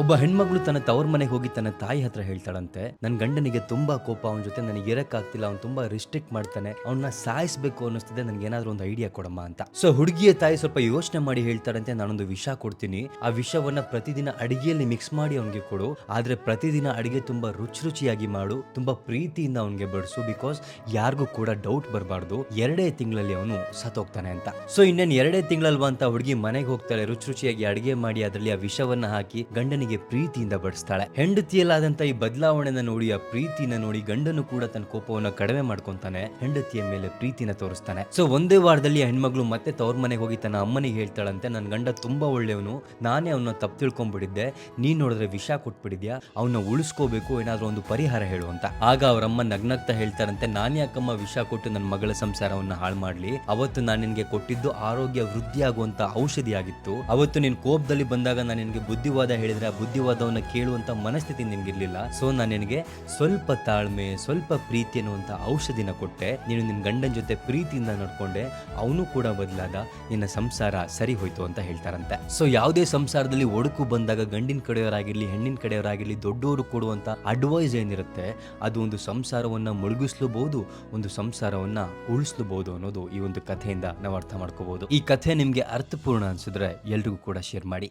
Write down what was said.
ಒಬ್ಬ ಹೆಣ್ಮಗಳು ತನ್ನ ತವರ ಮನೆಗೆ ಹೋಗಿ ತನ್ನ ತಾಯಿ ಹತ್ರ ಹೇಳ್ತಾಳಂತೆ, ನನ್ನ ಗಂಡನಿಗೆ ತುಂಬಾ ಕೋಪ, ಅವನ ಜೊತೆ ನನಗೆ ಇರಕ್ಕಾಗ್ತಿಲ್ಲ, ಅವ್ನು ತುಂಬಾ ರಿಸ್ಟ್ರಿಕ್ಟ್ ಮಾಡ್ತಾನೆ, ಅವನ್ನ ಸಾಯಿಸಬೇಕು ಅನ್ನಿಸ್ತಿದೆ, ನನಗೆ ಏನಾದರೂ ಒಂದು ಐಡಿಯಾ ಕೊಡಮ್ಮ ಅಂತ. ಸೊ ಹುಡುಗಿಯ ತಾಯಿ ಸ್ವಲ್ಪ ಯೋಚನೆ ಮಾಡಿ ಹೇಳ್ತಾರಂತೆ, ನಾನೊಂದು ವಿಷ ಕೊಡ್ತೀನಿ, ಆ ವಿಷವನ್ನ ಪ್ರತಿದಿನ ಅಡಿಗೆಯಲ್ಲಿ ಮಿಕ್ಸ್ ಮಾಡಿ ಅವನಿಗೆ ಕೊಡು, ಆದ್ರೆ ಪ್ರತಿದಿನ ಅಡಿಗೆ ತುಂಬಾ ರುಚಿಯಾಗಿ ಮಾಡು, ತುಂಬಾ ಪ್ರೀತಿಯಿಂದ ಅವನಿಗೆ ಬಡಿಸು, ಬಿಕಾಸ್ ಯಾರಿಗೂ ಕೂಡ ಡೌಟ್ ಬರಬಾರ್ದು, 2 ತಿಂಗಳಲ್ಲಿ ಅವನು ಸತ್ತೋಗ್ತಾನೆ ಅಂತ. ಸೊ ಇನ್ನೇನು 2 ತಿಂಗಳಲ್ವಾ ಅಂತ ಹುಡುಗಿ ಮನೆಗೆ ಹೋಗ್ತಾಳೆ, ರುಚಿಯಾಗಿ ಅಡಿಗೆ ಮಾಡಿ ಅದರಲ್ಲಿ ಆ ವಿಷವನ್ನ ಹಾಕಿ ಗಂಡನಿಗೆ ಪ್ರೀತಿಯಿಂದ ಬಡಿಸ್ತಾಳೆ. ಹೆಂಡತಿಯಲ್ಲಾದಂತ ಈ ಬದಲಾವಣೆನ ನೋಡಿ, ಆ ಪ್ರೀತಿನ ನೋಡಿ ಗಂಡನು ಕೂಡ ತನ್ನ ಕೋಪವನ್ನ ಕಡಿಮೆ ಮಾಡ್ಕೊಂತಾನೆ, ಹೆಂಡತಿಯ ಮೇಲೆ ಪ್ರೀತಿನ ತೋರಿಸ್ತಾನೆ. ಸೊ ಒಂದೇ ವಾರದಲ್ಲಿ ಹೆಣ್ಮಗಳು ಮತ್ತೆ ತವ್ರ ಮನೆಗೆ ಹೋಗಿ ತನ್ನ ಅಮ್ಮನಿಗೆ ಹೇಳ್ತಾಳಂತೆ, ನನ್ನ ಗಂಡ ತುಂಬಾ ಒಳ್ಳೆಯವನು, ನಾನೇ ಅವನ್ನ ತಪ್ಪು ತಿಳ್ಕೊಂಡ್ಬಿಟ್ಟಿದ್ದೆ, ನೀನ್ ನೋಡಿದ್ರೆ ವಿಷ ಕೊಟ್ಬಿಟ್ಟಿದ್ಯಾ, ಅವನ್ನ ಉಳಿಸ್ಕೋಬೇಕು, ಏನಾದ್ರೂ ಒಂದು ಪರಿಹಾರ ಹೇಳು ಅಂತ. ಆಗ ಅವರಮ್ಮ ನಗ್ನಗ್ತಾ ಹೇಳ್ತಾರಂತೆ, ನಾನ್ ಯಾಕಮ್ಮ ವಿಷ ಕೊಟ್ಟು ನನ್ನ ಮಗಳ ಸಂಸಾರವನ್ನ ಹಾಳು ಮಾಡ್ಲಿ, ಅವತ್ತು ನಾನು ನಿನ್ಗೆ ಕೊಟ್ಟಿದ್ದು ಆರೋಗ್ಯ ವೃದ್ಧಿ ಆಗುವಂತ ಔಷಧಿ ಆಗಿತ್ತು, ಅವತ್ತು ನಿನ್ ಕೋಪದಲ್ಲಿ ಬಂದಾಗ ನಾನು ನಿನ್ಗೆ ಬುದ್ಧಿವಾದ ಹೇಳಿದ್ರೆ ಆ ಬುದ್ಧಿವಾದವನ್ನ ಕೇಳುವಂತ ಮನಸ್ಥಿತಿ ನಿನ್ಗಿರ್ಲಿಲ್ಲ, ಸೊ ನಾನು ನಿನಗೆ ಸ್ವಲ್ಪ ತಾಳ್ಮೆ, ಸ್ವಲ್ಪ ಪ್ರೀತಿ ಅನ್ನುವಂತ ಔಷಧಿನ ಕೊಟ್ಟೆ, ನೀನು ನಿನ್ ಗಂಡನ ಜೊತೆ ಪ್ರೀತಿಯಿಂದ ನಡ್ಕೊಂಡೆ, ಅವನು ಕೂಡ ಬದಲಾದ, ನಿನ್ನ ಸಂಸಾರ ಸರಿ ಹೋಯ್ತು ಅಂತ ಹೇಳ್ತಾರಂತೆ. ಸೊ ಯಾವುದೇ ಸಂಸಾರದಲ್ಲಿ ಒಡಕು ಬಂದಾಗ ಗಂಡಿನ ಕಡೆಯವರಾಗಿರ್ಲಿ ಹೆಣ್ಣಿನ ಕಡೆಯವರಾಗಿರ್ಲಿ ದೊಡ್ಡವರು ಕೊಡುವಂತ ಅಡ್ವೈಸ್ ಏನಿರುತ್ತೆ, ಅದು ಒಂದು ಸಂಸಾರವನ್ನ ಮುಳುಗಿಸ್ಲೂಬಹುದು, ಒಂದು ಸಂಸಾರವನ್ನ ಉಳಿಸ್ಲೂಬಹುದು ಅನ್ನೋದು ಈ ಒಂದು ಕಥೆಯಿಂದ ನಾವು ಅರ್ಥ ಮಾಡ್ಕೋಬಹುದು. ಈ ಕಥೆ ನಿಮ್ಗೆ ಅರ್ಥಪೂರ್ಣ ಅನ್ಸಿದ್ರೆ ಎಲ್ರಿಗೂ ಕೂಡ ಶೇರ್ ಮಾಡಿ.